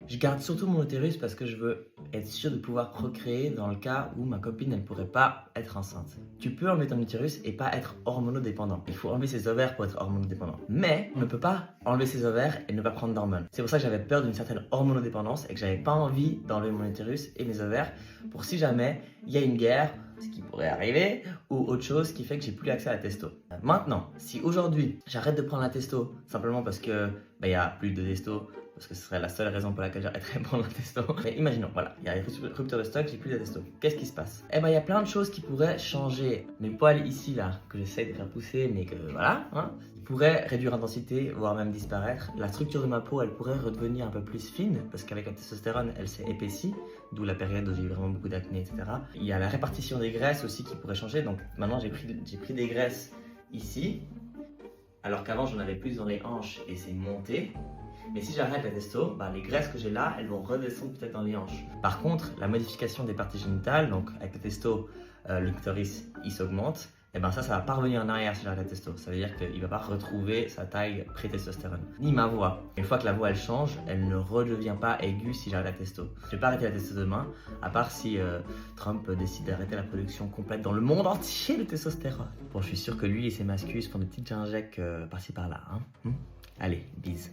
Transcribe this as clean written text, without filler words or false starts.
Je garde surtout mon utérus parce que je veux être sûr de pouvoir procréer dans le cas où ma copine elle pourrait pas être enceinte. Tu peux enlever ton utérus et pas être hormonodépendant. Il faut enlever ses ovaires pour être hormonodépendant. Mais on ne peut pas enlever ses ovaires et ne pas prendre d'hormones. C'est pour ça que j'avais peur d'une certaine hormonodépendance et que j'avais pas envie d'enlever mon utérus et mes ovaires pour si jamais il y a une guerre, ce qui pourrait arriver, ou autre chose qui fait que j'ai plus accès à la testo. Maintenant, si aujourd'hui j'arrête de prendre la testo simplement parce que il y a plus de testo, parce que ce serait la seule raison pour laquelle j'arrêterais de prendre la testo. Mais imaginons, voilà, il y a une rupture de stock, j'ai plus de testo. Qu'est-ce qui se passe? Eh ben, il y a plein de choses qui pourraient changer. Mes poils ici, là, que j'essaie de faire pousser, mais que voilà, hein, ils pourraient réduire en densité, voire même disparaître. La structure de ma peau, elle pourrait redevenir un peu plus fine, parce qu'avec la testostérone, elle s'est épaissie, d'où la période où j'ai eu vraiment beaucoup d'acné, etc. Il y a la répartition des graisses aussi qui pourrait changer. Donc maintenant, j'ai pris des graisses ici, alors qu'avant, j'en avais plus dans les hanches et c'est monté. Mais si j'arrête la testo, les graisses que j'ai là, elles vont redescendre peut-être dans les hanches. Par contre, la modification des parties génitales, donc avec la testo, le clitoris, il s'augmente. Et ça va pas revenir en arrière si j'arrête la testo. Ça veut dire qu'il va pas retrouver sa taille pré-testostérone. Ni ma voix. Une fois que la voix elle change, elle ne redevient pas aiguë si j'arrête la testo. Je vais pas arrêter la testo demain, à part si Trump décide d'arrêter la production complète dans le monde entier de testostérone. Bon, je suis sûr que lui et ses mascus font des petites injects par-ci par-là. Hein. Allez, bise.